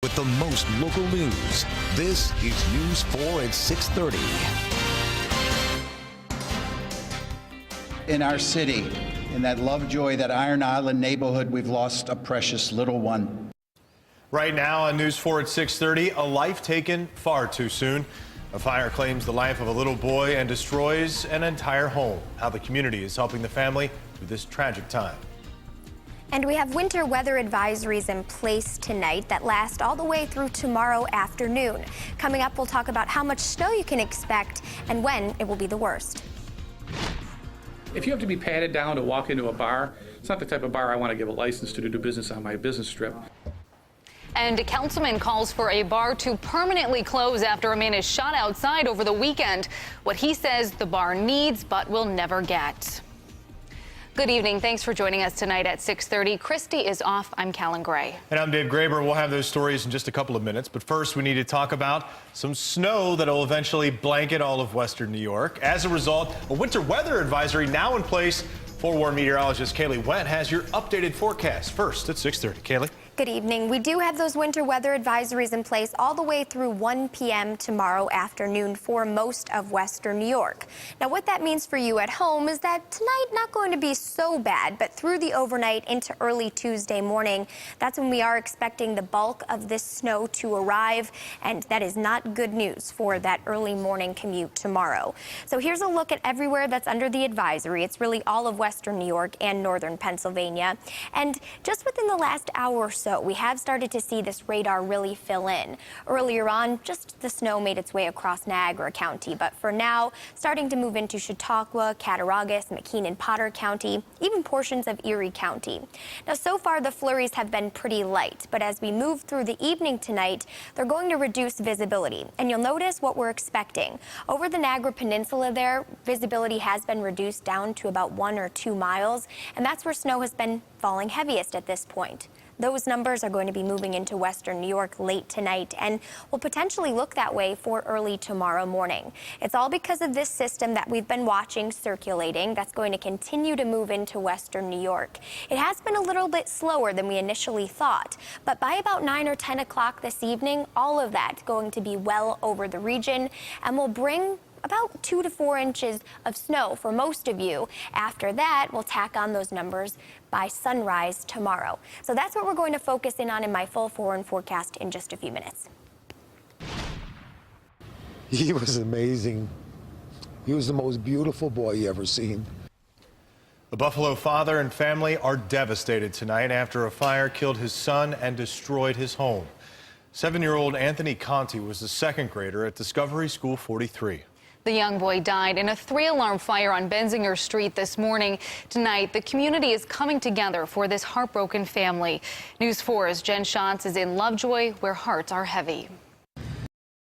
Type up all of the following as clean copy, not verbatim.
with the most local news. This is News 4 at 6:30. In our city, in that Lovejoy, that Iron Island neighborhood, we've lost a precious little one. Right now on News 4 at 6:30, a life taken far too soon. A fire claims the life of a little boy and destroys an entire home. How the community is helping the family through this tragic time. And we have winter weather advisories in place tonight that last all the way through tomorrow afternoon. Coming up, we'll talk about how much snow you can expect and when it will be the worst. If you have to be patted down to walk into a bar, it's not the type of bar I want to give a license to do business on my business strip. And a councilman calls for a bar to permanently close after a man is shot outside over the weekend. What he says the bar needs but will never get. Good evening. Thanks for joining us tonight at 6:30. Christy is off. I'm Callan Gray. And I'm Dave Graber. We'll have those stories in just a couple of minutes. But first, we need to talk about some snow that will eventually blanket all of western New York. As a result, a winter weather advisory now in place. Forewarned meteorologist Kaylee Went has your updated forecast first at 6:30. Kaylee. Good evening. We do have those winter weather advisories in place all the way through 1 p.m. tomorrow afternoon for most of western New York. Now, what that means for you at home is that tonight not going to be so bad, but through the overnight into early Tuesday morning, that's when we are expecting the bulk of this snow to arrive, and that is not good news for that early morning commute tomorrow. So here's a look at everywhere that's under the advisory. It's really all of western New York and northern Pennsylvania. And just within the last hour or so, we have started to see this radar really fill in. Earlier on, just the snow made its way across Niagara County, but for now, starting to move into Chautauqua, Cattaraugus, McKean and Potter County, even portions of Erie County. Now, so far, the flurries have been pretty light, but as we move through the evening tonight, they're going to reduce visibility. And you'll notice what we're expecting. Over the Niagara Peninsula there, visibility has been reduced down to about 1 or 2 miles, and that's where snow has been falling heaviest at this point. Those numbers are going to be moving into western New York late tonight and will potentially look that way for early tomorrow morning. It's all because of this system that we've been watching circulating that's going to continue to move into western New York. It has been a little bit slower than we initially thought, but by about 9 or 10 o'clock this evening, all of that going to be well over the region and will bring about 2 to 4 inches of snow for most of you. After that, we'll tack on those numbers by sunrise tomorrow. So that's what we're going to focus in on in my full foreign forecast in just a few minutes. He was amazing. He was the most beautiful boy you ever seen. The Buffalo father and family are devastated tonight after a fire killed his son and destroyed his home. 7-year-old Anthony Conti was the second grader at Discovery School 43. The young boy died in a 3-alarm fire on Benzinger Street this morning. Tonight, the community is coming together for this heartbroken family. News 4's Jen Schatz is in Lovejoy, where hearts are heavy.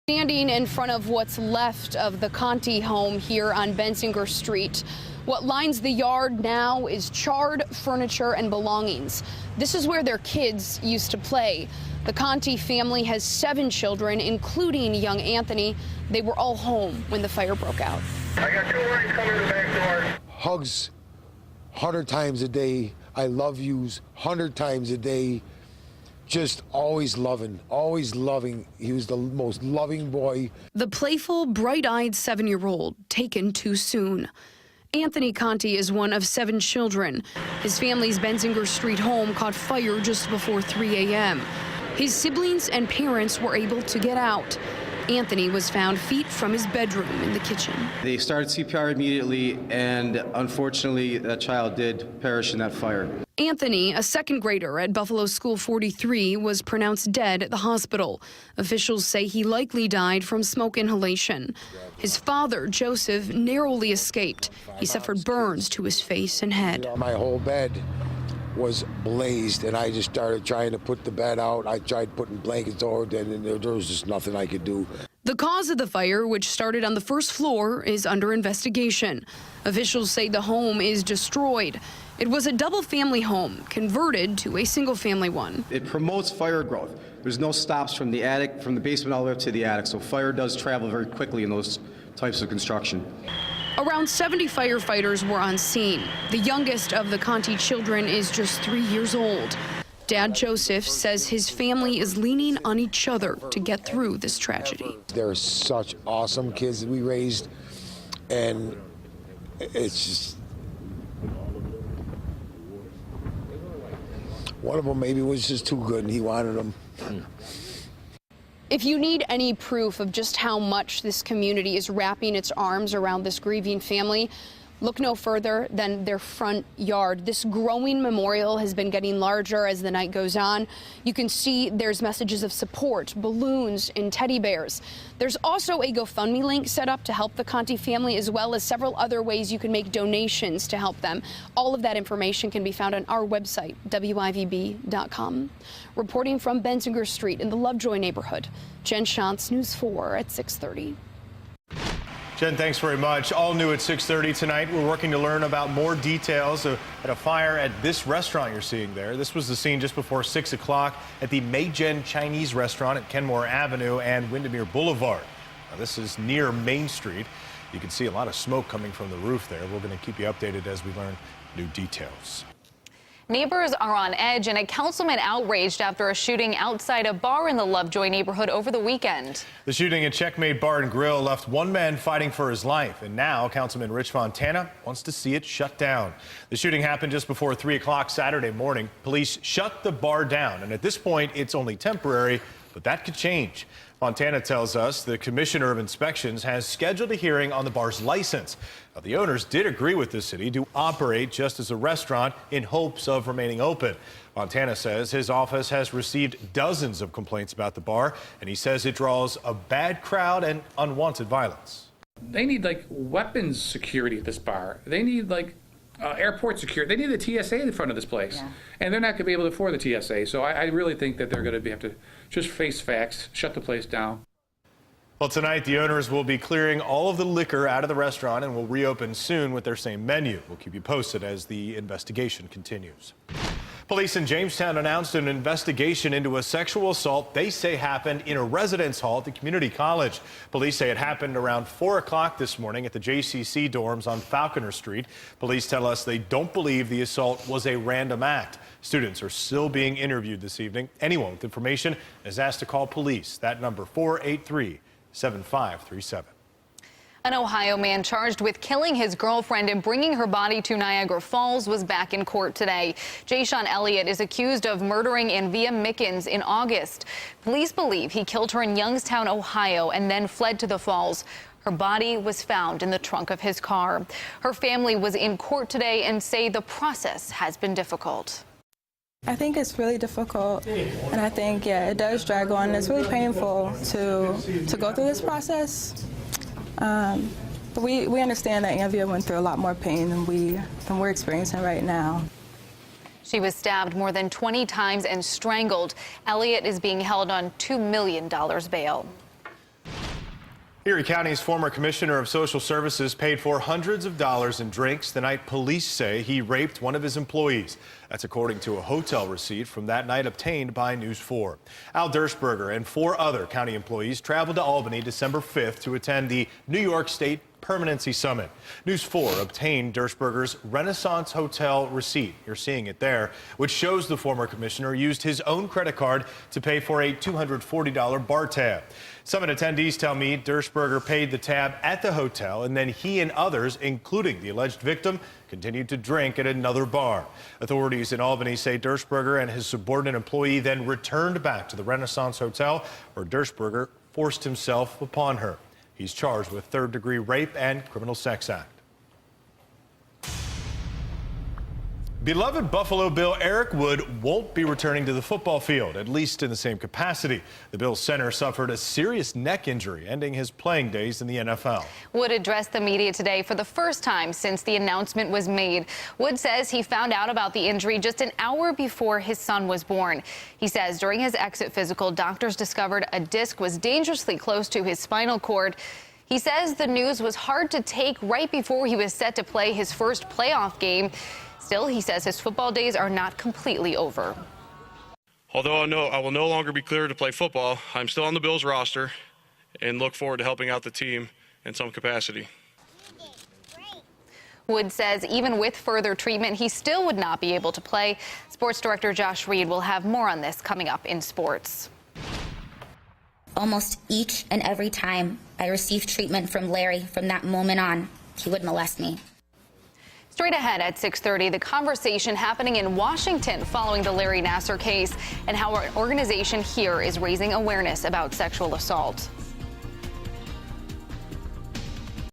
Standing in front of what's left of the Conti home here on Benzinger Street. What lines the yard now is charred furniture and belongings. This is where their kids used to play. The Conti family has 7 children, including young Anthony. They were all home when the fire broke out. I got 2 lines coming to the back door. Hugs 100 times a day. I love yous 100 times a day. Just always loving, always loving. He was the most loving boy. The playful, bright-eyed 7-year-old taken too soon. Anthony Conti is one of 7 children. His family's Benzinger Street home caught fire just before 3 a.m. His siblings and parents were able to get out. Anthony was found feet from his bedroom in the kitchen. They started CPR immediately, and unfortunately, that child did perish in that fire. Anthony, a second grader at Buffalo School 43, was pronounced dead at the hospital. Officials say he likely died from smoke inhalation. His father, Joseph, narrowly escaped. He suffered burns to his face and head. My whole bed was blazed, and I just started trying to put the bed out. I tried putting blankets over it, and there was just nothing I could do. The cause of the fire, which started on the first floor, is under investigation. Officials say the home is destroyed. It was a double-family home converted to a single-family one. It promotes fire growth. There's no stops from the attic, from the basement all the way up to the attic, so fire does travel very quickly in those types of construction. Around 70 firefighters were on scene. The youngest of the Conti children is just 3 years old. Dad Joseph says his family is leaning on each other to get through this tragedy. They're such awesome kids that we raised, and it's just, one of them maybe was just too good and he wanted them. If you need any proof of just how much this community is wrapping its arms around this grieving family, look no further than their front yard. This growing memorial has been getting larger as the night goes on. You can see there's messages of support, balloons, and teddy bears. There's also a GoFundMe link set up to help the Conti family, as well as several other ways you can make donations to help them. All of that information can be found on our website, WIVB.com. Reporting from Bensinger Street in the Lovejoy neighborhood, Jen Shantz, News 4 at 6:30. Jen, thanks very much. All new at 6:30 tonight. We're working to learn about more details at a fire at this restaurant you're seeing there. This was the scene just before 6 o'clock at the Meijen Chinese restaurant at Kenmore Avenue and Windermere Boulevard. Now, this is near Main Street. You can see a lot of smoke coming from the roof there. We're going to keep you updated as we learn new details. Neighbors are on edge, and a councilman outraged after a shooting outside a bar in the Lovejoy neighborhood over the weekend. The shooting at Checkmate Bar and Grill left one man fighting for his life, and now Councilman Rich Fontana wants to see it shut down. The shooting happened just before 3 o'clock Saturday morning. Police shut the bar down, and at this point, it's only temporary, but that could change. Fontana tells us the Commissioner of Inspections has scheduled a hearing on the bar's license. Now, the owners did agree with the city to operate just as a restaurant in hopes of remaining open. Fontana says his office has received dozens of complaints about the bar, and he says it draws a bad crowd and unwanted violence. They need like weapons security at this bar. They need like airport security. They need the TSA in front of this place. And they're not going to be able to afford the TSA. So I really think that they're going to have to just face facts, shut the place down. Well, tonight the owners will be clearing all of the liquor out of the restaurant and will reopen soon with their same menu. We'll keep you posted as the investigation continues. Police in Jamestown announced an investigation into a sexual assault they say happened in a residence hall at the community college. Police say it happened around 4 o'clock this morning at the JCC dorms on Falconer Street. Police tell us they don't believe the assault was a random act. Students are still being interviewed this evening. Anyone with information is asked to call police. That number 483-7537. An Ohio man charged with killing his girlfriend and bringing her body to Niagara Falls was back in court today. Jayshawn Elliott is accused of murdering Anvia Mickens in August. Police believe he killed her in Youngstown, Ohio, and then fled to the falls. Her body was found in the trunk of his car. Her family was in court today and say the process has been difficult. I think it's really difficult, and I think, it does drag on. It's really painful to go through this process. But we understand that Anvia went through a lot more pain than we're experiencing right now. She was stabbed more than 20 times and strangled. Elliott is being held on $2 million bail. Erie County's former commissioner of social services paid for hundreds of dollars in drinks the night police say he raped one of his employees. That's according to a hotel receipt from that night obtained by News 4. Al Dershberger and 4 other county employees traveled to Albany December 5th to attend the New York State Permanency Summit. News 4 obtained Dershberger's Renaissance Hotel receipt. You're seeing it there, which shows the former commissioner used his own credit card to pay for a $240 bar tab. Summit attendees tell me Dershberger paid the tab at the hotel, and then he and others, including the alleged victim, continued to drink at another bar. Authorities in Albany say Dershberger and his subordinate employee then returned back to the Renaissance Hotel, where Dershberger forced himself upon her. He's charged with third-degree rape and criminal sex act. Beloved Buffalo Bill Eric Wood won't be returning to the football field, at least in the same capacity. The Bills center suffered a serious neck injury, ending his playing days in the NFL. Wood addressed the media today for the first time since the announcement was made. Wood says he found out about the injury just an hour before his son was born. He says during his exit physical, doctors discovered a disc was dangerously close to his spinal cord. He says the news was hard to take right before he was set to play his first playoff game. Still, he says his football days are not completely over. Although I will no longer be cleared to play football, I'm still on the Bills roster and look forward to helping out the team in some capacity. Wood says even with further treatment, he still would not be able to play. Sports director Josh Reed will have more on this coming up in sports. Almost each and every time I received treatment from Larry, from that moment on, he would molest me. Straight ahead at 6:30, the conversation happening in Washington following the Larry Nassar case and how our organization here is raising awareness about sexual assault.